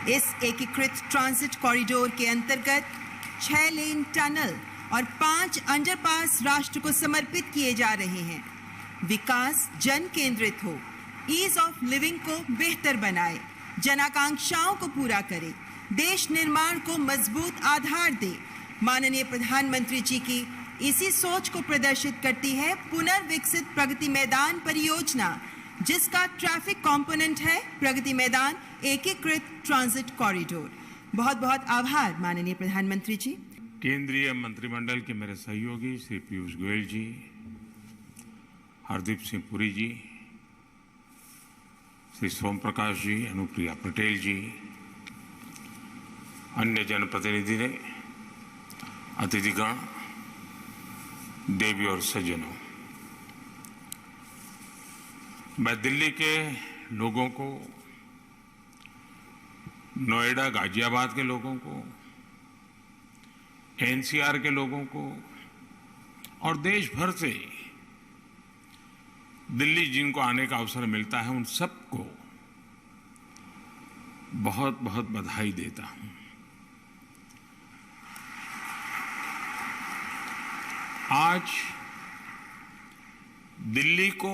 इस एकीकृत transit corridor के अंतर्गत 6 लेन टनल और 5 अंडरपास राष्ट्र को समर्पित किए जा रहे हैं। विकास जन केंद्रित हो, ईज ऑफ लिविंग को बेहतर बनाए, जन आकांक्षाओं को पूरा करे, देश निर्माण को मजबूत आधार दे। माननीय प्रधानमंत्री जी की इसी सोच को प्रदर्शित करती है पुनर्विकसित प्रगति मैदान परियोजना, जिसका ट्रैफिक कंपोनेंट है प्रगति मैदान एकीकृत ट्रांजिट कॉरिडोर। बहुत बहुत आभार माननीय प्रधानमंत्री जी। केंद्रीय मंत्रिमंडल के मेरे सहयोगी श्री पीयूष गोयल जी, हरदीप सिंह पुरी जी, श्री सोम प्रकाश जी, अनुप्रिया पटेल जी, अन्य जनप्रतिनिधि ने, अतिथिगण, देवी और सज्जनों, मैं दिल्ली के लोगों को, नोएडा गाजियाबाद के लोगों को, एनसीआर के लोगों को और देश भर से दिल्ली जिनको आने का अवसर मिलता है उन सबको बहुत बहुत बधाई देता हूं। आज दिल्ली को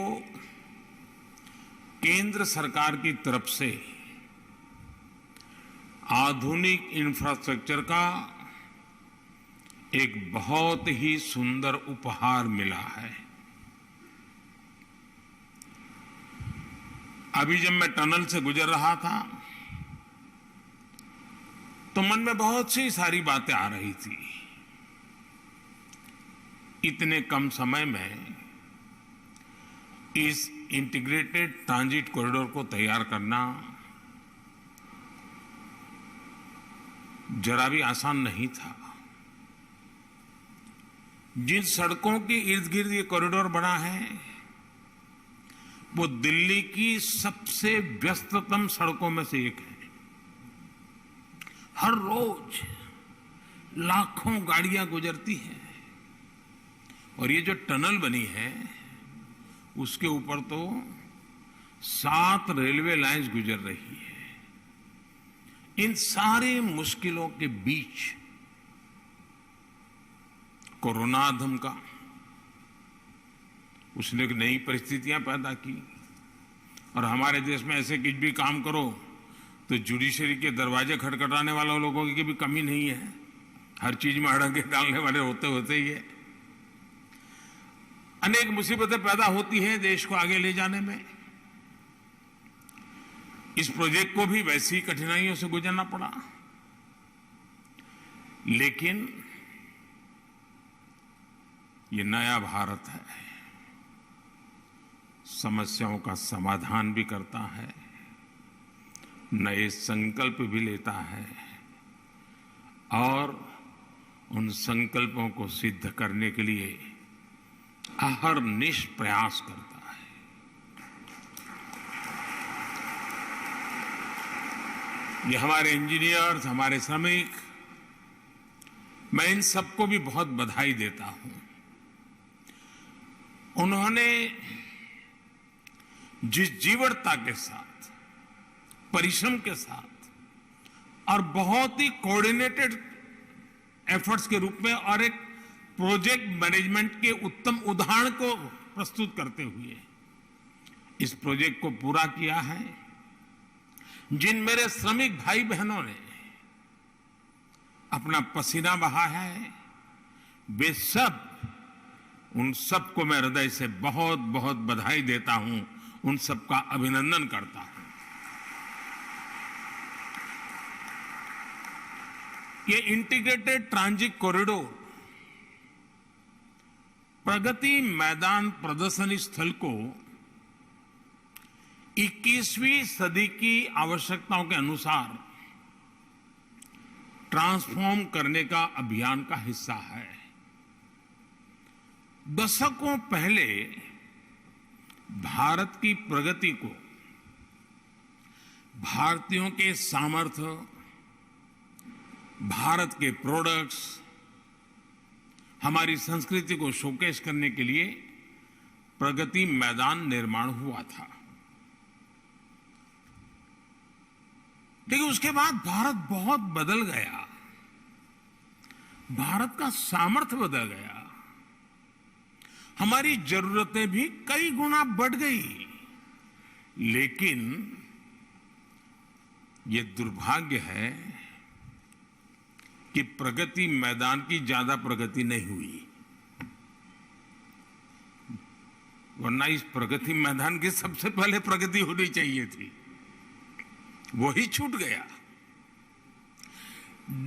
केंद्र सरकार की तरफ से आधुनिक इंफ्रास्ट्रक्चर का एक बहुत ही सुंदर उपहार मिला है। अभी जब मैं टनल से गुजर रहा था तो मन में बहुत सी सारी बातें आ रही थी। इतने कम समय में इस इंटीग्रेटेड ट्रांजिट कॉरिडोर को तैयार करना जरा भी आसान नहीं था। जिन सड़कों के इर्द गिर्द ये कॉरिडोर बना है वो दिल्ली की सबसे व्यस्ततम सड़कों में से एक है। हर रोज लाखों गाड़ियां गुजरती हैं और ये जो टनल बनी है उसके ऊपर तो 7 रेलवे लाइंस गुजर रही है। इन सारी मुश्किलों के बीच कोरोना धमका, उसने एक नई परिस्थितियां पैदा की और हमारे देश में ऐसे कुछ भी काम करो तो जुडिशरी के दरवाजे खटखटाने वाले लोगों की भी कमी नहीं है। हर चीज में अड़ंगे डालने वाले होते होते ही है। अनेक मुसीबतें पैदा होती हैं देश को आगे ले जाने में। इस प्रोजेक्ट को भी वैसी कठिनाइयों से गुजरना पड़ा, लेकिन ये नया भारत है, समस्याओं का समाधान भी करता है, नए संकल्प भी लेता है और उन संकल्पों को सिद्ध करने के लिए अहर्निश प्रयास करता है। ये हमारे इंजीनियर्स, हमारे श्रमिक, मैं इन सबको भी बहुत बधाई देता हूं। उन्होंने जिस जीवटता के साथ, परिश्रम के साथ और बहुत ही कोऑर्डिनेटेड एफर्ट्स के रूप में और एक प्रोजेक्ट मैनेजमेंट के उत्तम उदाहरण को प्रस्तुत करते हुए इस प्रोजेक्ट को पूरा किया है। जिन मेरे श्रमिक भाई बहनों ने अपना पसीना बहा है, वे सब, उन सबको मैं हृदय से बहुत बहुत बधाई देता हूं, उन सबका अभिनंदन करता हूं। ये integrated transit corridor Pragati Maidan प्रदर्शनी स्थल को 21वीं सदी की आवश्यकताओं के अनुसार ट्रांसफॉर्म करने का अभियान का हिस्सा है। दशकों पहले भारत की प्रगति को भारतीयों के सामर्थ्य, भारत के प्रोडक्ट्स, हमारी संस्कृति को शोकेस करने के लिए प्रगति मैदान निर्माण हुआ था। लेकिन उसके बाद भारत बहुत बदल गया, भारत का सामर्थ्य बदल गया, हमारी जरूरतें भी कई गुना बढ़ गई। लेकिन ये दुर्भाग्य है कि प्रगति मैदान की ज्यादा प्रगति नहीं हुई, वरना इस प्रगति मैदान की सबसे पहले प्रगति होनी चाहिए थी, वो ही छूट गया।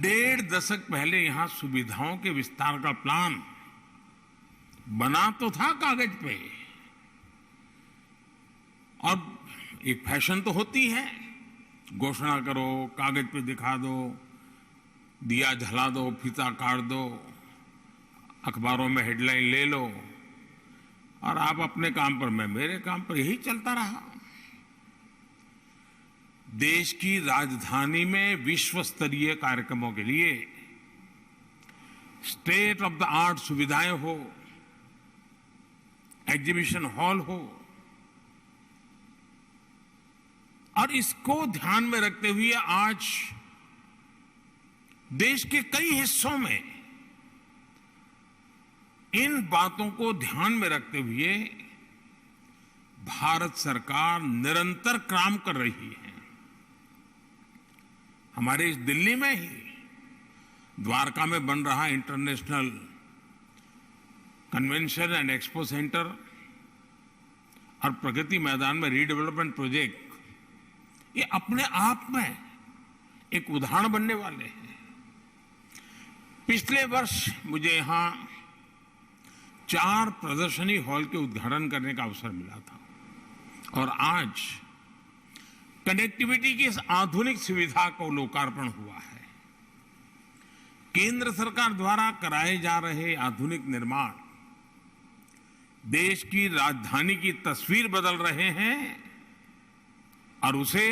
1.5 दशक पहले यहां सुविधाओं के विस्तार का प्लान बना तो था कागज पे, और एक फैशन तो होती है, घोषणा करो, कागज पे दिखा दो, दिया जला दो, फीता काट दो, अखबारों में हेडलाइन ले लो और आप अपने काम पर, मैं मेरे काम पर, यही चलता रहा। देश की राजधानी में विश्व स्तरीय कार्यक्रमों के लिए स्टेट ऑफ द आर्ट सुविधाएं हो, एग्जीबिशन हॉल हो, और इसको ध्यान में रखते हुए आज देश के कई हिस्सों में इन बातों को ध्यान में रखते हुए भारत सरकार निरंतर काम कर रही है। हमारे इस दिल्ली में ही द्वारका में बन रहा international convention and expo centre और प्रगति मैदान में रीडेवलपमेंट प्रोजेक्ट, ये अपने आप में एक उदाहरण बनने वाले हैं। पिछले वर्ष मुझे यहां 4 प्रदर्शनी हॉल के उद्घाटन करने का अवसर मिला था, और आज कनेक्टिविटी की इस आधुनिक सुविधा को लोकार्पण हुआ है। केंद्र सरकार द्वारा कराए जा रहे आधुनिक निर्माण देश की राजधानी की तस्वीर बदल रहे हैं और उसे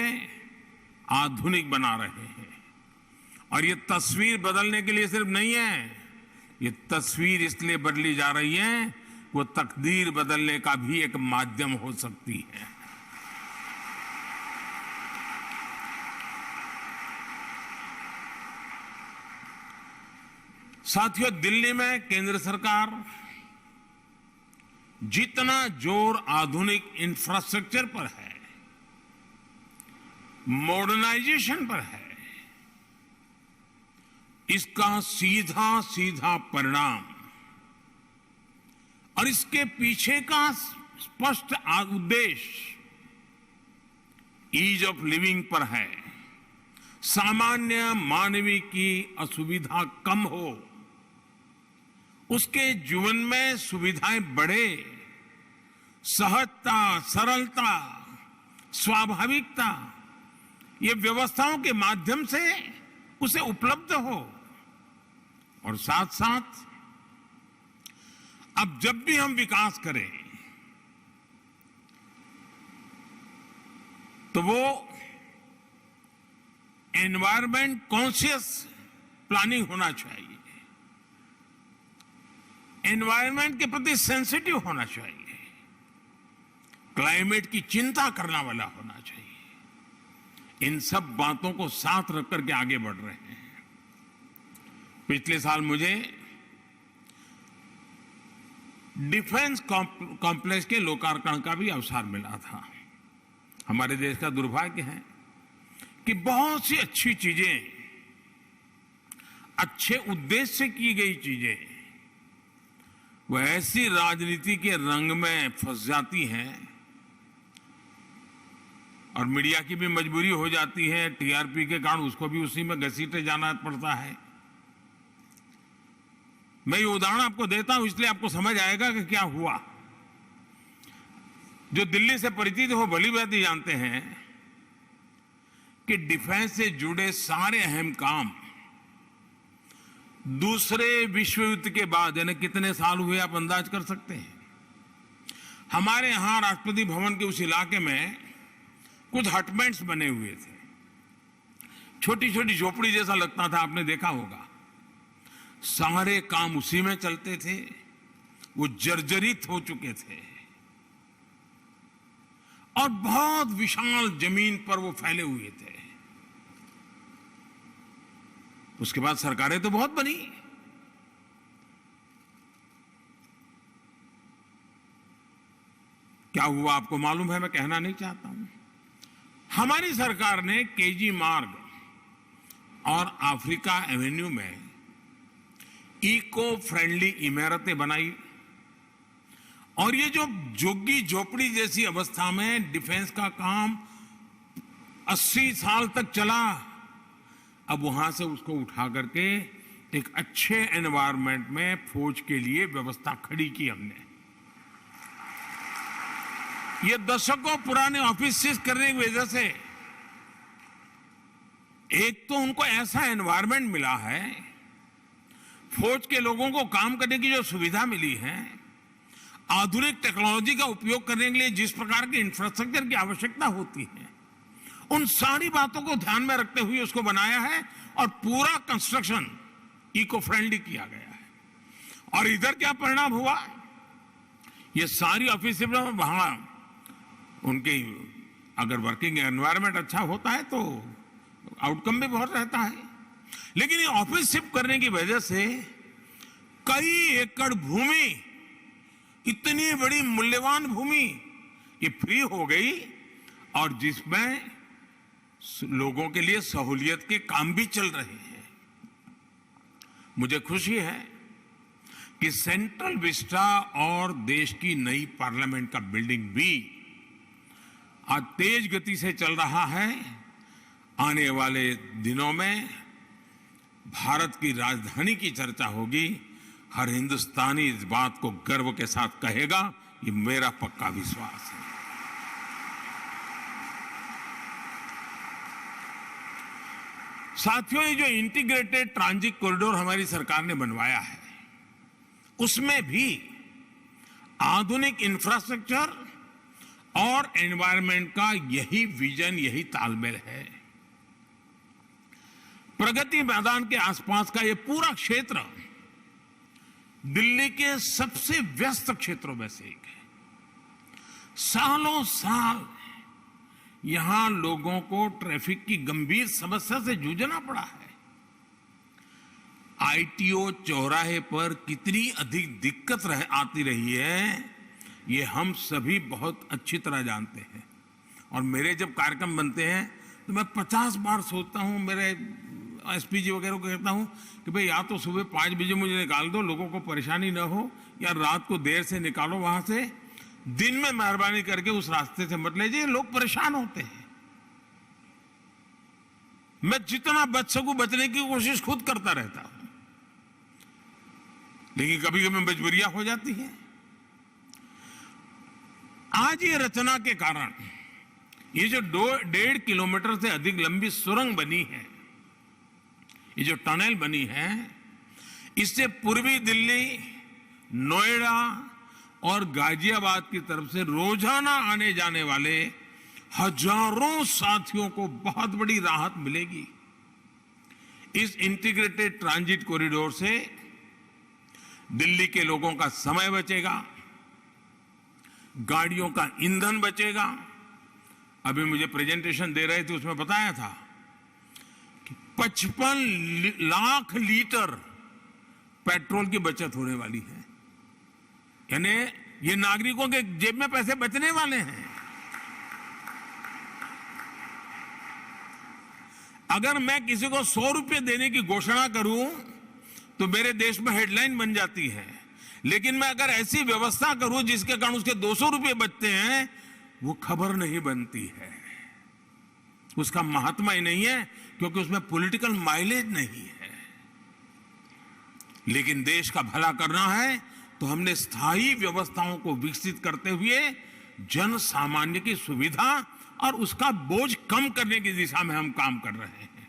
आधुनिक बना रहे हैं। और ये तस्वीर बदलने के लिए सिर्फ नहीं है, ये तस्वीर इसलिए बदली जा रही है, वो तकदीर बदलने का भी एक माध्यम हो सकती है। साथियों, दिल्ली में केंद्र सरकार जितना जोर आधुनिक इंफ्रास्ट्रक्चर पर है, मॉडर्नाइजेशन पर है, इसका सीधा सीधा परिणाम और इसके पीछे का स्पष्ट उद्देश्य ईज ऑफ लिविंग पर है। सामान्य मानवीय की असुविधा कम हो, उसके जीवन में सुविधाएं बढ़े, सहजता, सरलता, स्वाभाविकता, ये व्यवस्थाओं के माध्यम से उसे उपलब्ध हो। और साथ साथ अब जब भी हम विकास करें तो वो एनवायरमेंट कॉन्शियस प्लानिंग होना चाहिए, एनवायरमेंट के प्रति सेंसिटिव होना चाहिए, क्लाइमेट की चिंता करने वाला होना चाहिए। इन सब बातों को साथ रख करके आगे बढ़ रहे हैं। पिछले साल मुझे डिफेंस कॉम्प्लेक्स के लोकार्पण का भी अवसर मिला था। हमारे देश का दुर्भाग्य है कि बहुत सी अच्छी चीजें, अच्छे उद्देश्य से की गई चीजें, वह ऐसी राजनीति के रंग में फंस जाती हैं और मीडिया की भी मजबूरी हो जाती है, टीआरपी के कारण उसको भी उसी में घसीटे जाना पड़ता है। मैं ये उदाहरण आपको देता हूं इसलिए आपको समझ आएगा कि क्या हुआ। जो दिल्ली से परिचित हो भली भांति जानते हैं कि डिफेंस से जुड़े सारे अहम काम दूसरे विश्व युद्ध के बाद, यानी कितने साल हुए आप अंदाज कर सकते हैं। हमारे यहां राष्ट्रपति भवन के उस इलाके में कुछ हटमेंट्स बने हुए थे, छोटी छोटी झोपड़ी जैसा लगता था, आपने देखा होगा। सारे काम उसी में चलते थे, वो जर्जरित हो चुके थे और बहुत विशाल जमीन पर वो फैले हुए थे। उसके बाद सरकारें तो बहुत बनी, क्या हुआ आपको मालूम है, मैं कहना नहीं चाहता हूं। हमारी सरकार ने केजी मार्ग और अफ्रीका एवेन्यू में इको फ्रेंडली इमारतें बनाई, और ये जो झुग्गी झोपड़ी जैसी अवस्था में डिफेंस का काम 80 साल तक चला, अब वहां से उसको उठा करके एक अच्छे एनवायरनमेंट में फौज के लिए व्यवस्था खड़ी की हमने। ये दशकों पुराने ऑफिस करने की वजह से एक तो उनको ऐसा एनवायरनमेंट मिला है, फौज के लोगों को काम करने की जो सुविधा मिली है, आधुनिक टेक्नोलॉजी का उपयोग करने के लिए जिस प्रकार के इंफ्रास्ट्रक्चर की आवश्यकता होती है, उन सारी बातों को ध्यान में रखते हुए उसको बनाया है और पूरा कंस्ट्रक्शन इको फ्रेंडली किया गया है। और इधर क्या परिणाम हुआ, ये सारी ऑफिस वहां उनके अगर वर्किंग एनवायरनमेंट अच्छा होता है तो आउटकम भी बहुत रहता है। लेकिन ये ऑफिस शिफ्ट करने की वजह से कई एकड़ भूमि, इतनी बड़ी मूल्यवान भूमि ये फ्री हो गई, और जिसमें लोगों के लिए सहूलियत के काम भी चल रहे हैं। मुझे खुशी है कि सेंट्रल विस्टा और देश की नई पार्लियामेंट का बिल्डिंग भी आज तेज गति से चल रहा है। आने वाले दिनों में भारत की राजधानी की चर्चा होगी, हर हिंदुस्तानी इस बात को गर्व के साथ कहेगा, ये मेरा पक्का विश्वास है। साथियों, ये जो इंटीग्रेटेड ट्रांजिट कॉरिडोर हमारी सरकार ने बनवाया है, उसमें भी आधुनिक इंफ्रास्ट्रक्चर और एनवायरनमेंट का यही विजन, यही तालमेल है। प्रगति मैदान के आसपास का ये पूरा क्षेत्र दिल्ली के सबसे व्यस्त क्षेत्रों में से एक है। सालों साल यहां लोगों को ट्रैफिक की गंभीर समस्या से जूझना पड़ा है। आईटीओ चौराहे पर कितनी अधिक दिक्कत आती रही है, ये हम सभी बहुत अच्छी तरह जानते हैं। और मेरे जब कार्यक्रम बनते हैं तो मैं 50 बार सोचता हूं, मेरे एसपीजी वगैरह को कहता हूं कि भाई या तो सुबह 5 बजे मुझे निकाल दो, लोगों को परेशानी ना हो, या रात को देर से निकालो वहां से, दिन में मेहरबानी करके उस रास्ते से मत लीजिए, लोग परेशान होते हैं। मैं जितना बच सकूं बचने की कोशिश खुद करता रहता हूं, लेकिन कभी कभी मजबूरियां हो जाती हैं। आज ये रचना के कारण ये जो 1.5 किलोमीटर से अधिक लंबी सुरंग बनी है, ये जो टनल बनी है, इससे पूर्वी दिल्ली, नोएडा और गाजियाबाद की तरफ से रोजाना आने जाने वाले हजारों साथियों को बहुत बड़ी राहत मिलेगी। इस इंटीग्रेटेड ट्रांजिट कॉरिडोर से दिल्ली के लोगों का समय बचेगा, गाड़ियों का ईंधन बचेगा। अभी मुझे प्रेजेंटेशन दे रहे थे, उसमें बताया था कि 55 लाख लीटर पेट्रोल की बचत होने वाली है, यानी ये नागरिकों के जेब में पैसे बचने वाले हैं। अगर मैं किसी को 100 रुपए देने की घोषणा करूं तो मेरे देश में हेडलाइन बन जाती है, लेकिन मैं अगर ऐसी व्यवस्था करूं जिसके कारण उसके 200 रुपए बचते हैं, वो खबर नहीं बनती है, उसका महात्मा ही नहीं है, क्योंकि उसमें पॉलिटिकल माइलेज नहीं है। लेकिन देश का भला करना है तो हमने स्थायी व्यवस्थाओं को विकसित करते हुए जन सामान्य की सुविधा और उसका बोझ कम करने की दिशा में हम काम कर रहे हैं।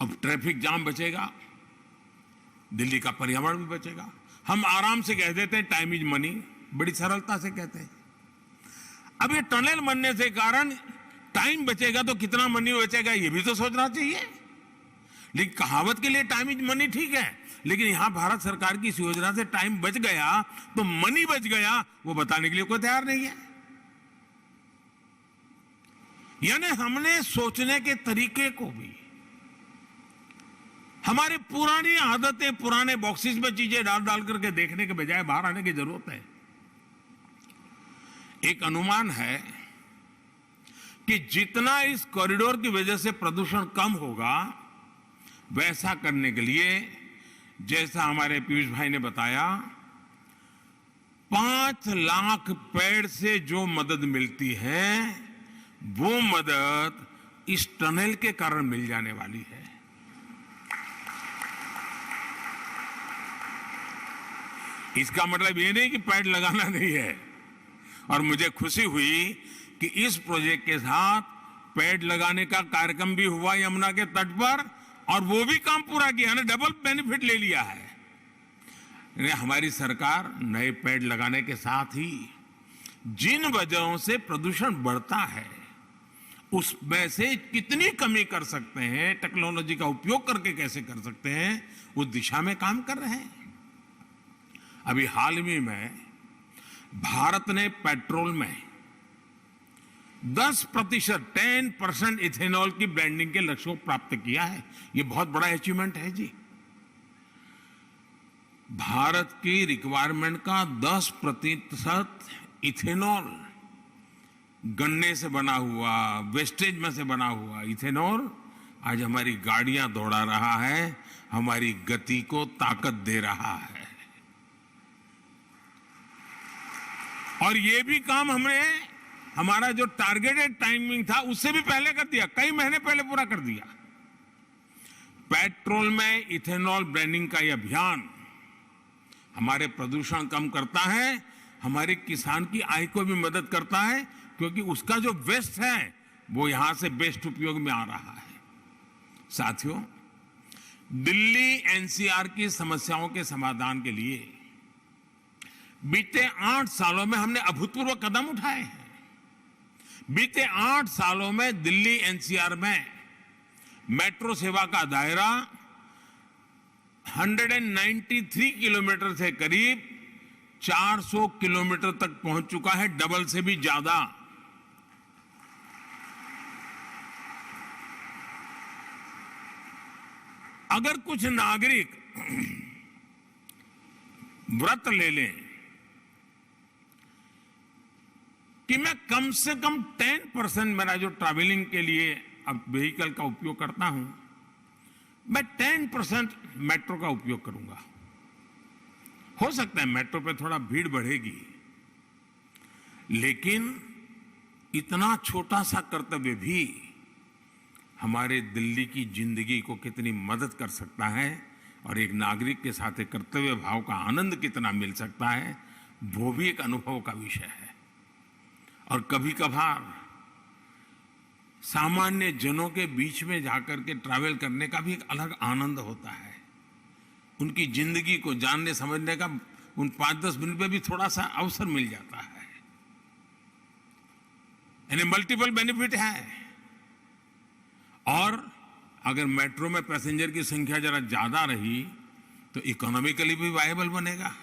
अब ट्रैफिक जाम बचेगा, दिल्ली का पर्यावरण भी बचेगा। हम आराम से कह देते हैं टाइम इज मनी, बड़ी सरलता से कहते हैं। अब ये टनल बनने से कारण टाइम बचेगा तो कितना मनी बचेगा ये भी तो सोचना चाहिए। लेकिन कहावत के लिए टाइम इज मनी ठीक है, लेकिन यहां भारत सरकार की इस योजना से टाइम बच गया तो मनी बच गया, वो बताने के लिए कोई तैयार नहीं है। यानी हमने सोचने के तरीके को भी हमारी पुरानी आदतें, पुराने बॉक्सेस में चीजें डाल डाल करके देखने के बजाय बाहर आने की जरूरत है। एक अनुमान है कि जितना इस कॉरिडोर की वजह से प्रदूषण कम होगा, वैसा करने के लिए, जैसा हमारे पीयूष भाई ने बताया, 5 लाख पेड़ से जो मदद मिलती है, वो मदद इस टनल के कारण मिल जाने वाली है। इसका मतलब ये नहीं कि पेड़ लगाना नहीं है। और मुझे खुशी हुई कि इस प्रोजेक्ट के साथ पेड़ लगाने का कार्यक्रम भी हुआ यमुना के तट पर, और वो भी काम पूरा किया ना, डबल बेनिफिट ले लिया है। हमारी सरकार नए पेड़ लगाने के साथ ही जिन वजहों से प्रदूषण बढ़ता है, उसमें से कितनी कमी कर सकते हैं, टेक्नोलॉजी का उपयोग करके कैसे कर सकते हैं, उस दिशा में काम कर रहे हैं। अभी हाल ही में भारत ने पेट्रोल में 10% इथेनॉल की ब्लेंडिंग के लक्ष्य को प्राप्त किया है। ये बहुत बड़ा अचीवमेंट है जी। भारत की रिक्वायरमेंट का 10% इथेनॉल, गन्ने से बना हुआ, वेस्टेज में से बना हुआ इथेनॉल आज हमारी गाड़ियां दौड़ा रहा है, हमारी गति को ताकत दे रहा है। और ये भी काम हमने, हमारा जो टारगेटेड टाइमिंग था उससे भी पहले कर दिया, कई महीने पहले पूरा कर दिया। पेट्रोल में इथेनॉल ब्लेंडिंग का यह अभियान हमारे प्रदूषण कम करता है, हमारे किसान की आय को भी मदद करता है, क्योंकि उसका जो वेस्ट है वो यहां से बेस्ट उपयोग में आ रहा है। साथियों, दिल्ली एनसीआर की समस्याओं के समाधान के लिए बीते 8 सालों में हमने अभूतपूर्व कदम उठाए हैं। बीते 8 सालों में दिल्ली एनसीआर में मेट्रो सेवा का दायरा 193 किलोमीटर से करीब 400 किलोमीटर तक पहुंच चुका है, डबल से भी ज्यादा। अगर कुछ नागरिक व्रत ले लें कि मैं कम से कम 10% मेरा जो ट्रैवलिंग के लिए अब व्हीकल का उपयोग करता हूं, मैं 10% मेट्रो का उपयोग करूंगा। हो सकता है मेट्रो पे थोड़ा भीड़ बढ़ेगी, लेकिन इतना छोटा सा कर्तव्य भी हमारे दिल्ली की जिंदगी को कितनी मदद कर सकता है, और एक नागरिक के साथ एक कर्तव्य भाव का आनंद कितना मिल सकता है, वो भी एक अनुभव का विषय है। और कभी कभार सामान्य जनों के बीच में जाकर के ट्रैवल करने का भी एक अलग आनंद होता है। उनकी जिंदगी को जानने समझने का उन 5-10 मिनट में भी थोड़ा सा अवसर मिल जाता है। यानी मल्टीपल बेनिफिट है। और अगर मेट्रो में पैसेंजर की संख्या जरा ज्यादा रही तो इकोनॉमिकली भी वायबल बनेगा।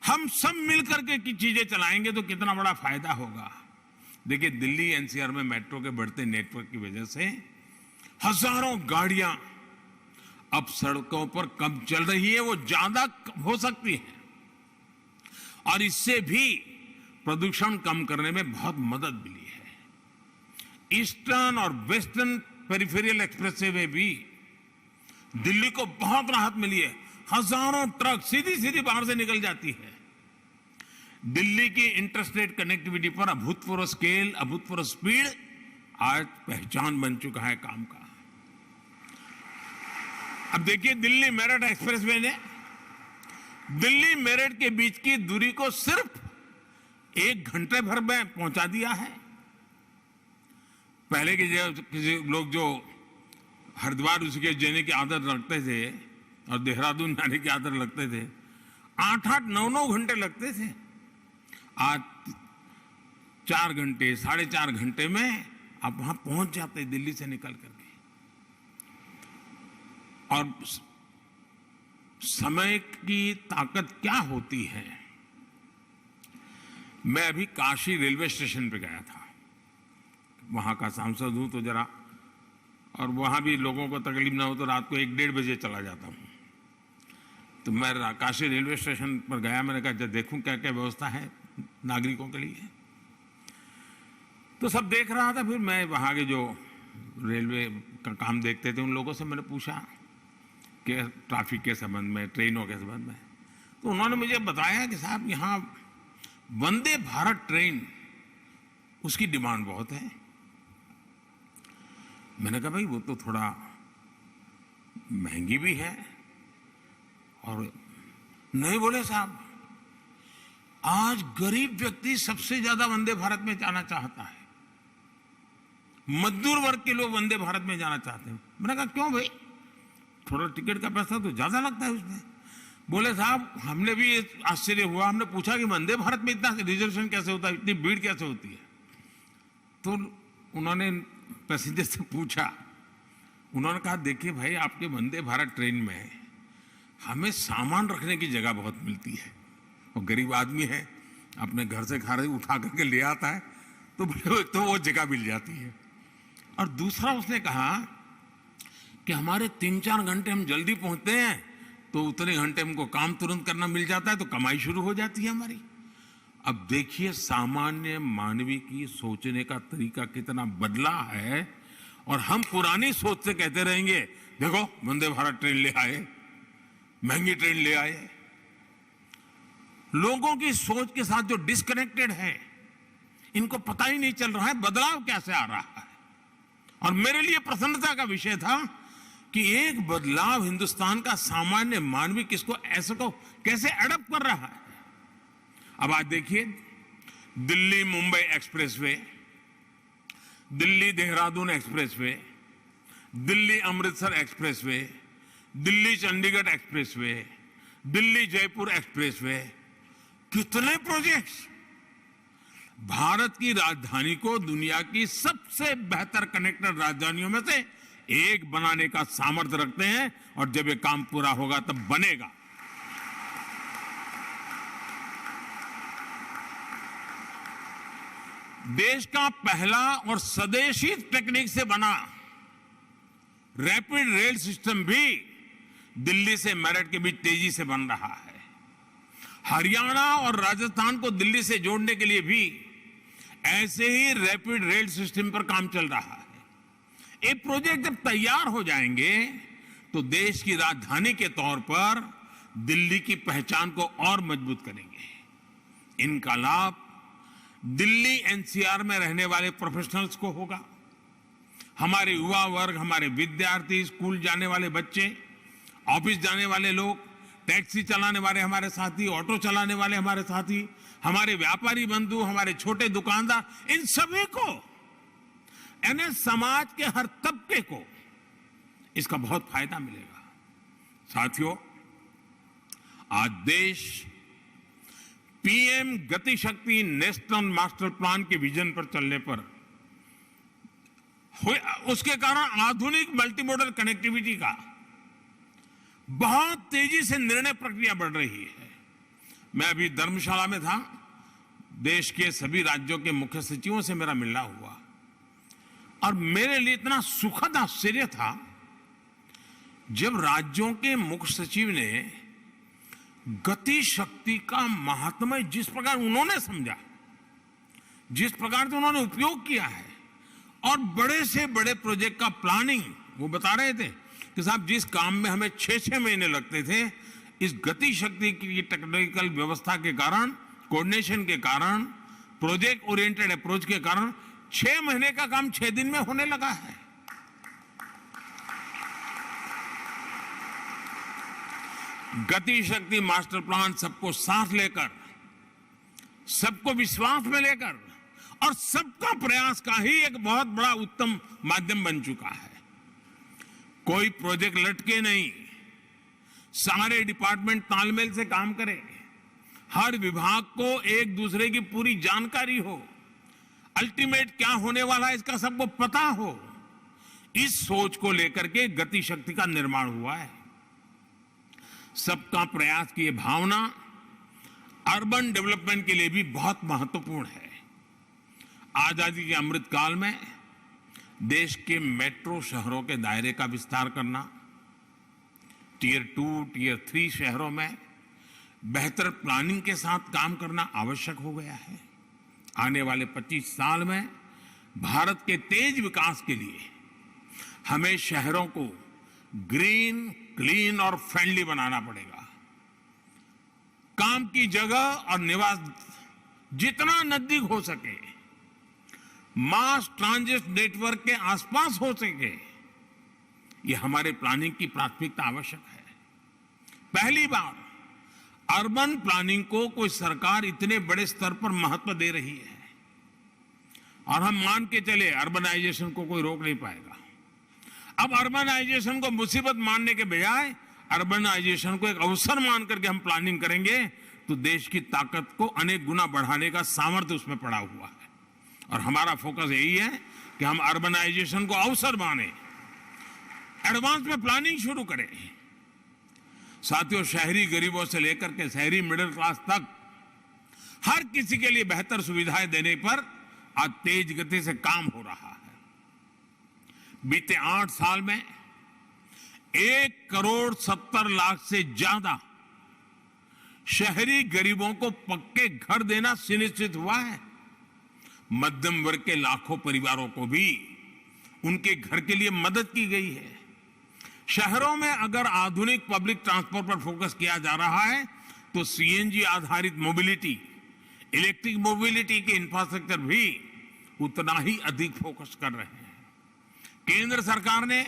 हम सब मिलकर के की चीजें चलाएंगे तो कितना बड़ा फायदा होगा। देखिए, दिल्ली एनसीआर में मेट्रो के बढ़ते नेटवर्क की वजह से हजारों गाड़ियां अब सड़कों पर कम चल रही है, वो ज्यादा हो सकती है, और इससे भी प्रदूषण कम करने में बहुत मदद मिली है। ईस्टर्न और वेस्टर्न पेरिफेरल एक्सप्रेसवे में भी दिल्ली को बहुत राहत मिली है। हजारों ट्रक सीधी सीधी बाहर से निकल जाती है। दिल्ली की इंटरस्टेट कनेक्टिविटी पर अभूतपूर्व स्केल, अभूतपूर्व स्पीड आज पहचान बन चुका है काम का। अब देखिए, दिल्ली मेरठ एक्सप्रेसवे ने दिल्ली मेरठ के बीच की दूरी को सिर्फ 1 घंटे भर में पहुंचा दिया है। पहले के किसी लोग जो हरिद्वार ऋषिकेश जाने की आदत रखते थे और देहरादून जाने की आदत रखते थे, 8-8, 9-9 घंटे लगते थे। आज 4 घंटे, 4.5 घंटे में आप वहां पहुंच जाते हैं दिल्ली से निकल करके। और समय की ताकत क्या होती है। मैं अभी काशी रेलवे स्टेशन पे गया था, वहां का सांसद हूं तो जरा और वहाँ भी लोगों को तकलीफ ना हो तो रात को 1-1:30 बजे चला जाता हूँ। तो मैं काशी रेलवे स्टेशन पर गया, मैंने कहा देखूं क्या क्या व्यवस्था है नागरिकों के लिए। तो सब देख रहा था, फिर मैं वहाँ के जो रेलवे का काम देखते थे उन लोगों से मैंने पूछा कि ट्रैफिक के संबंध में, ट्रेनों के संबंध में। तो उन्होंने मुझे बताया कि साहब यहाँ वंदे भारत ट्रेन, उसकी डिमांड बहुत है। मैंने कहा भाई वो तो थोड़ा महंगी भी है। और नहीं बोले साहब, आज गरीब व्यक्ति सबसे ज्यादा वंदे भारत में जाना चाहता है, मजदूर वर्ग के लोग वंदे भारत में जाना चाहते हैं। मैंने कहा क्यों भाई, थोड़ा टिकट का पैसा तो ज्यादा लगता है उसमें। बोले साहब हमने भी आश्चर्य हुआ, हमने पूछा कि वंदे भारत में इतना रिजर्वेशन कैसे होता है, इतनी भीड़ कैसे होती है। तो उन्होंने पैसेंजर से पूछा, उन्होंने कहा देखिए भाई आपके वंदे भारत ट्रेन में हमें सामान रखने की जगह बहुत मिलती है, और गरीब आदमी है अपने घर से खाना उठा करके ले आता है, तो वो जगह मिल जाती है। और दूसरा उसने कहा कि हमारे 3-4 घंटे हम जल्दी पहुंचते हैं तो उतने घंटे हमको काम तुरंत करना मिल जाता है, तो कमाई शुरू हो जाती है हमारी। अब देखिए सामान्य मानवी की सोचने का तरीका कितना बदला है, और हम पुरानी सोच से कहते रहेंगे देखो वंदे भारत ट्रेन ले आए, महंगी ट्रेन ले आए। लोगों की सोच के साथ जो डिस्कनेक्टेड है, इनको पता ही नहीं चल रहा है बदलाव कैसे आ रहा है। और मेरे लिए प्रसन्नता का विषय था कि एक बदलाव हिंदुस्तान का सामान्य मानवी किसको ऐसे को कैसे अडॉप्ट कर रहा है। अब आज देखिए Delhi Mumbai expressway, Delhi Dehradun expressway, Delhi Amritsar expressway, Delhi Chandigarh expressway, Delhi Jaipur expressway, कितने प्रोजेक्ट्स भारत की राजधानी को दुनिया की सबसे बेहतर कनेक्टेड राजधानियों में से एक बनाने का सामर्थ्य रखते हैं। और जब ये काम पूरा होगा तब बनेगा। देश का पहला और स्वदेशी टेक्निक से बना रैपिड रेल सिस्टम भी दिल्ली से मेरठ के बीच तेजी से बन रहा है। हरियाणा और राजस्थान को दिल्ली से जोड़ने के लिए भी ऐसे ही रैपिड रेल सिस्टम पर काम चल रहा है। ये प्रोजेक्ट जब तैयार हो जाएंगे तो देश की राजधानी के तौर पर दिल्ली की पहचान को और मजबूत करेंगे। इनका लाभ दिल्ली एनसीआर में रहने वाले प्रोफेशनल्स को होगा। हमारे युवा वर्ग, हमारे विद्यार्थी, स्कूल जाने वाले बच्चे, ऑफिस जाने वाले लोग, टैक्सी चलाने वाले हमारे साथी, ऑटो चलाने वाले हमारे साथी, हमारे व्यापारी बंधु, हमारे छोटे दुकानदार, इन सभी को यानी समाज के हर तबके को इसका बहुत फायदा मिलेगा। साथियों, आज देश पीएम गति शक्ति नेशनल मास्टर प्लान के विजन पर चलने पर उसके कारण आधुनिक मल्टीमोडल कनेक्टिविटी का बहुत तेजी से निर्णय प्रक्रिया बढ़ रही है। मैं अभी धर्मशाला में था, देश के सभी राज्यों के मुख्य सचिवों से मेरा मिलना हुआ, और मेरे लिए इतना सुखद आश्चर्य था जब राज्यों के मुख्य सचिव ने गति शक्ति का महात्म्य जिस प्रकार उन्होंने समझा, जिस प्रकार से उन्होंने उपयोग किया है, और बड़े से बड़े प्रोजेक्ट का प्लानिंग वो बता रहे थे कि साहब जिस काम में हमें 6-6 महीने लगते थे, इस गति शक्ति की टेक्निकल व्यवस्था के कारण, कोऑर्डिनेशन के कारण, प्रोजेक्ट ओरिएंटेड अप्रोच के कारण 6 महीने का काम 6 दिन में होने लगा है। गति शक्ति मास्टर प्लान सबको साथ लेकर, सबको विश्वास में लेकर और सबका प्रयास का ही एक बहुत बड़ा उत्तम माध्यम बन चुका है। कोई प्रोजेक्ट लटके नहीं, सारे डिपार्टमेंट तालमेल से काम करें, हर विभाग को एक दूसरे की पूरी जानकारी हो, अल्टीमेट क्या होने वाला है इसका सबको पता हो। इस सोच को लेकर के गति शक्ति का निर्माण हुआ है। सबका प्रयास की ये भावना अर्बन डेवलपमेंट के लिए भी बहुत महत्वपूर्ण है। आजादी के अमृत काल में देश के मेट्रो शहरों के दायरे का विस्तार करना, टियर 2, टियर 3 शहरों में बेहतर प्लानिंग के साथ काम करना आवश्यक हो गया है। आने वाले 25 साल में भारत के तेज विकास के लिए हमें शहरों को ग्रीन, क्लीन और फ्रेंडली बनाना पड़ेगा। काम की जगह और निवास जितना नजदीक हो सके, मास ट्रांजिट नेटवर्क के आसपास हो सके, ये हमारे प्लानिंग की प्राथमिकता आवश्यक है। पहली बार अर्बन प्लानिंग को कोई सरकार इतने बड़े स्तर पर महत्व दे रही है और हम मान के चले अर्बनाइजेशन को कोई रोक नहीं पाएगा। अब अर्बनाइजेशन को मुसीबत मानने के बजाय अर्बनाइजेशन को एक अवसर मान करके हम प्लानिंग करेंगे तो देश की ताकत को अनेक गुना बढ़ाने का सामर्थ्य उसमें पड़ा हुआ है। और हमारा फोकस यही है कि हम अर्बनाइजेशन को अवसर माने, एडवांस में प्लानिंग शुरू करें। साथियों, शहरी गरीबों से लेकर के शहरी मिडिल क्लास तक हर किसी के लिए बेहतर सुविधाएं देने पर आज तेज गति से काम हो रहा है। बीते 8 साल में 1,70,00,000 से ज्यादा शहरी गरीबों को पक्के घर देना सुनिश्चित हुआ है। मध्यम वर्ग के लाखों परिवारों को भी उनके घर के लिए मदद की गई है। शहरों में अगर आधुनिक पब्लिक ट्रांसपोर्ट पर फोकस किया जा रहा है तो सीएनजी आधारित मोबिलिटी, इलेक्ट्रिक मोबिलिटी के इंफ्रास्ट्रक्चर भी उतना ही अधिक फोकस कर रहे हैं। केंद्र सरकार ने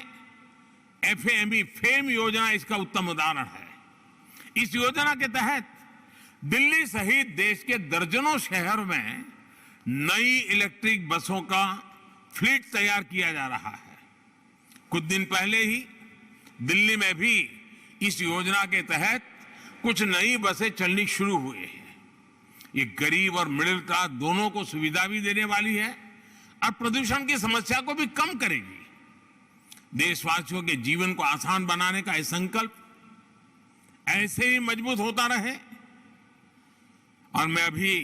एफएमई फेम योजना इसका उत्तम उदाहरण है। इस योजना के तहत दिल्ली सहित देश के दर्जनों शहर में नई इलेक्ट्रिक बसों का फ्लीट तैयार किया जा रहा है। कुछ दिन पहले ही दिल्ली में भी इस योजना के तहत कुछ नई बसें चलनी शुरू हुई हैं। ये गरीब और मिडिल क्लास दोनों को सुविधा भी देने वाली है और प्रदूषण की समस्या को भी कम करेगी। देशवासियों के जीवन को आसान बनाने का यह संकल्प ऐसे ही मजबूत होता रहे। और मैं अभी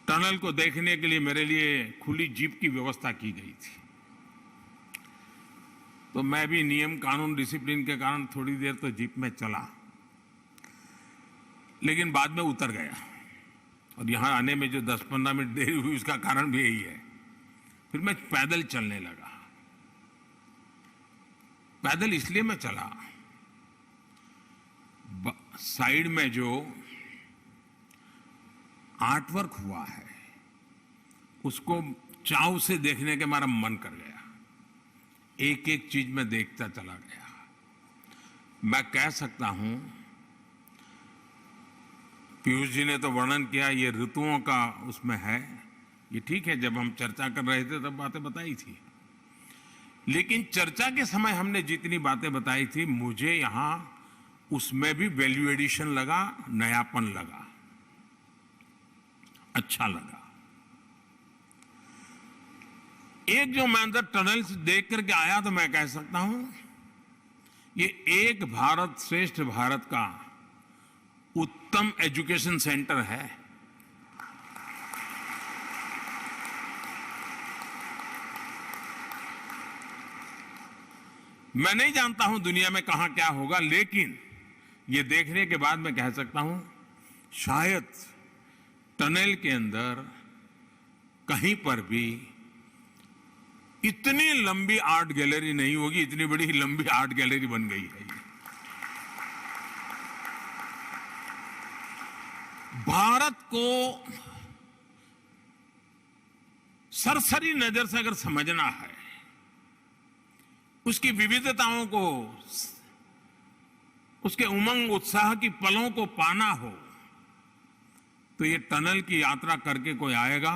टनल को देखने के लिए मेरे लिए खुली जीप की व्यवस्था की गई थी, तो मैं भी नियम कानून डिसिप्लिन के कारण थोड़ी देर तो जीप में चला, लेकिन बाद में उतर गया। और यहां आने में जो 10-15 मिनट देरी हुई उसका कारण भी यही है। फिर मैं पैदल चलने लगा। पैदल इसलिए मैं चला, साइड में जो आर्टवर्क हुआ है उसको चाव से देखने के मेरा मन कर गया। एक एक चीज में देखता चला गया। मैं कह सकता हूं, पीयूष जी ने तो वर्णन किया, ये ऋतुओं का उसमें है। ये ठीक है, जब हम चर्चा कर रहे थे तब बातें बताई थी, लेकिन चर्चा के समय हमने जितनी बातें बताई थी मुझे यहां उसमें भी वैल्यू एडिशन लगा, नयापन लगा, अच्छा लगा। एक जो मैं अंदर टनल देख करके आया तो मैं कह सकता हूं ये एक भारत श्रेष्ठ भारत का उत्तम एजुकेशन सेंटर है। मैं नहीं जानता हूं दुनिया में कहां क्या होगा, लेकिन ये देखने के बाद मैं कह सकता हूं शायद टनल के अंदर कहीं पर भी इतनी लंबी आर्ट गैलरी नहीं होगी। इतनी बड़ी लंबी आर्ट गैलरी बन गई है। भारत को सरसरी नजर से अगर समझना है, उसकी विविधताओं को, उसके उमंग उत्साह की पलों को पाना हो तो ये टनल की यात्रा करके कोई आएगा,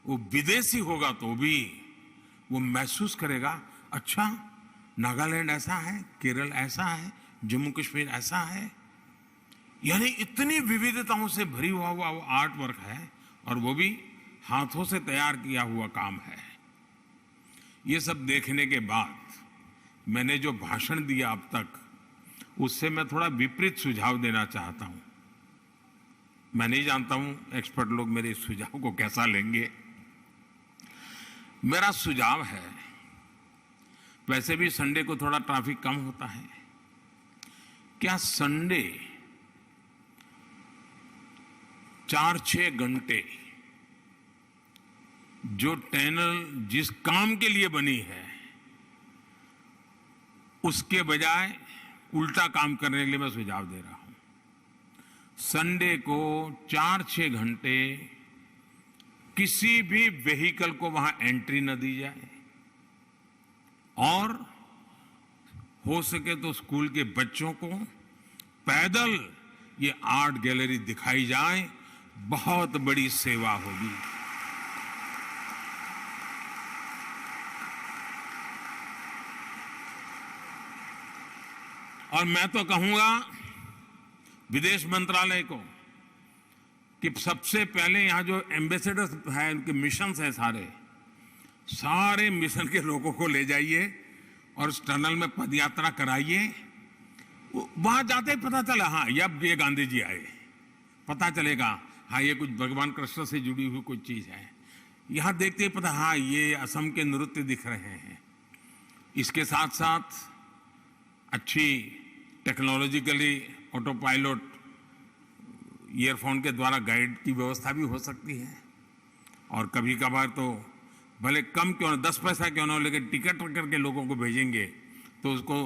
वो विदेशी होगा तो भी वो महसूस करेगा, अच्छा नागालैंड ऐसा है, केरल ऐसा है, जम्मू कश्मीर ऐसा है। यानी इतनी विविधताओं से भरी हुआ वो आर्ट वर्क है और वो भी हाथों से तैयार किया हुआ काम है। ये सब देखने के बाद मैंने जो भाषण दिया अब तक, उससे मैं थोड़ा विपरीत सुझाव देना चाहता हूं। मैं नहीं जानता हूं एक्सपर्ट लोग मेरे इस सुझाव को कैसा लेंगे, मेरा सुझाव है, वैसे भी संडे को थोड़ा ट्रैफिक कम होता है, क्या संडे 4-6 घंटे जो टनल जिस काम के लिए बनी है उसके बजाय उल्टा काम करने के लिए मैं सुझाव दे रहा हूं। संडे को 4-6 घंटे किसी भी व्हीकल को वहां एंट्री न दी जाए और हो सके तो स्कूल के बच्चों को पैदल ये आर्ट गैलरी दिखाई जाए, बहुत बड़ी सेवा होगी। और मैं तो कहूंगा विदेश मंत्रालय को कि सबसे पहले यहां जो एम्बेसडर्स हैं, उनके मिशंस हैं, सारे मिशन के लोगों को ले जाइए और उस टनल में पदयात्रा कराइए। वहां जाते ही पता चला, हाँ ये गांधी जी आए, पता चलेगा हाँ ये कुछ भगवान कृष्ण से जुड़ी हुई कोई चीज है। यहां देखते ही पता, हाँ ये असम के नृत्य दिख रहे हैं। इसके साथ साथ अच्छी टेक्नोलॉजिकली ऑटो पायलट ईयरफोन के द्वारा गाइड की व्यवस्था भी हो सकती है। और कभी कभार तो भले कम क्यों न, 10 पैसा क्यों न, लेकिन टिकट करके लोगों को भेजेंगे तो उसको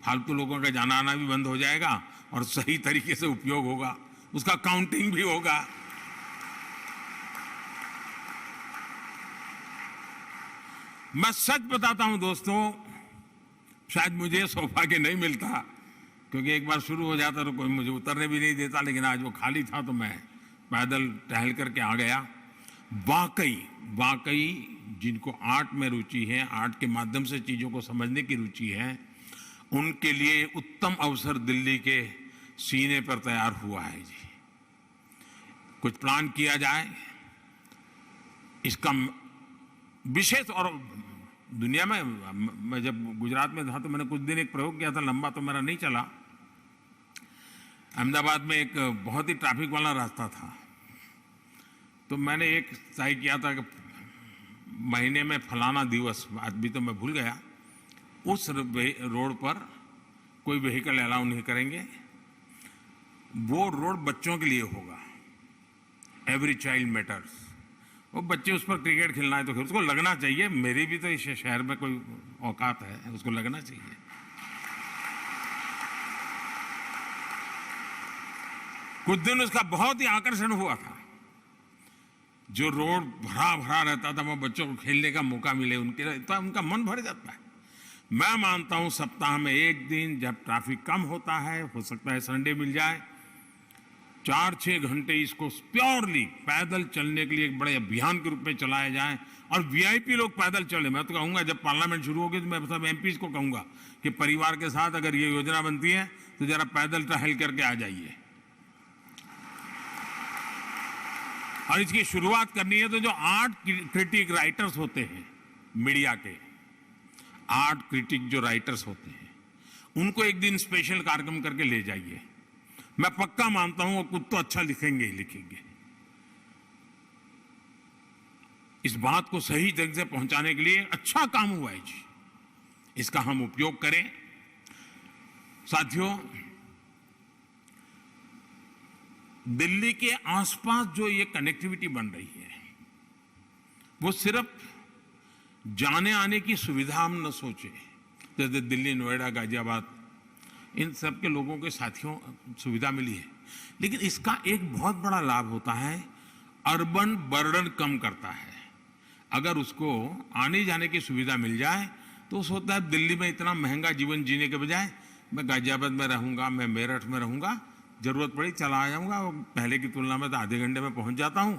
फालतू लोगों का जाना आना भी बंद हो जाएगा और सही तरीके से उपयोग होगा, उसका काउंटिंग भी होगा। मैं सच बताता हूं दोस्तों, शायद मुझे सौभाग्य नहीं मिलता, क्योंकि एक बार शुरू हो जाता तो कोई मुझे उतरने भी नहीं देता, लेकिन आज वो खाली था तो मैं पैदल टहल करके आ गया। वाकई जिनको आर्ट में रुचि है, आर्ट के माध्यम से चीजों को समझने की रुचि है, उनके लिए उत्तम अवसर दिल्ली के सीने पर तैयार हुआ है जी। कुछ प्लान किया जाए, इसका विशेष। और दुनिया में, मैं जब गुजरात में था तो मैंने कुछ दिन एक प्रयोग किया था, लंबा तो मेरा नहीं चला। अहमदाबाद में एक बहुत ही ट्रैफिक वाला रास्ता था, तो मैंने एक तय किया था कि महीने में फलाना दिवस, आज भी तो मैं भूल गया, उस रोड पर कोई व्हीकल अलाउ नहीं करेंगे। वो रोड बच्चों के लिए होगा, एवरी चाइल्ड मैटर्स। वो बच्चे उस पर क्रिकेट खेलना है तो फिर उसको लगना चाहिए, मेरी भी तो इस शहर में कोई औकात है, उसको लगना चाहिए। कुछ दिन उसका बहुत ही आकर्षण हुआ था। जो रोड भरा भरा रहता था, वो बच्चों को खेलने का मौका मिले उनके, तो उनका मन भर जाता है। मैं मानता हूं सप्ताह में एक दिन जब ट्रैफिक कम होता है, हो सकता है संडे मिल जाए, 4-6 घंटे इसको प्योरली पैदल चलने के लिए एक बड़े अभियान के रूप में चलाया जाए। और वीआईपी लोग पैदल चले। मैं तो कहूंगा जब पार्लियामेंट शुरू होगी तो मैं सब एमपीज को कहूंगा कि परिवार के साथ अगर ये योजना बनती है तो जरा पैदल टहल करके आ जाइए। और इसकी शुरुआत करनी है तो जो आर्ट क्रिटिक राइटर्स होते हैं, मीडिया के आर्ट क्रिटिक जो राइटर्स होते हैं, उनको एक दिन स्पेशल कार्यक्रम करके ले जाइए। मैं पक्का मानता हूं वो कुछ तो अच्छा लिखेंगे ही लिखेंगे। इस बात को सही ढंग से पहुंचाने के लिए अच्छा काम हुआ है जी, इसका हम उपयोग करें। साथियों, दिल्ली के आसपास जो ये कनेक्टिविटी बन रही है, वो सिर्फ जाने आने की सुविधा हम न सोचे, जैसे दिल्ली, नोएडा, गाजियाबाद, इन सब के लोगों के साथियों सुविधा मिली है, लेकिन इसका एक बहुत बड़ा लाभ होता है, अर्बन बर्डन कम करता है। अगर उसको आने जाने की सुविधा मिल जाए तो सोचता है दिल्ली में इतना महंगा जीवन जीने के बजाय मैं गाजियाबाद में रहूंगा, मैं मेरठ में रहूंगा, जरूरत पड़ी चला आ जाऊंगा, पहले की तुलना में तो आधे घंटे में पहुंच जाता हूं।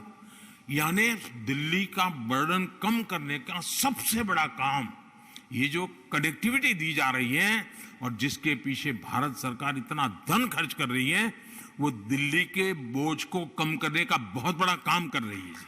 यानी दिल्ली का बर्डन कम करने का सबसे बड़ा काम ये जो कनेक्टिविटी दी जा रही है और जिसके पीछे भारत सरकार इतना धन खर्च कर रही है, वो दिल्ली के बोझ को कम करने का बहुत बड़ा काम कर रही है।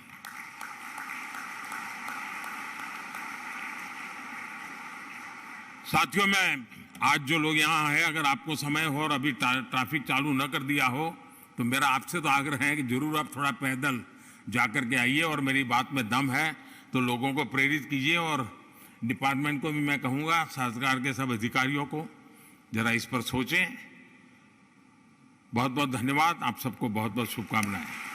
साथियों, मैं आज जो लोग यहाँ हैं, अगर आपको समय हो और अभी ट्रैफिक चालू न कर दिया हो तो मेरा आपसे तो आग्रह है कि जरूर आप थोड़ा पैदल जाकर के आइए। और मेरी बात में दम है, तो लोगों को प्रेरित कीजिए और डिपार्टमेंट को भी मैं कहूँगा, सरकार के सब अधिकारियों को जरा इस पर सोचें। बहुत बहुत धन्यवाद। आप सबको बहुत बहुत शुभकामनाएं।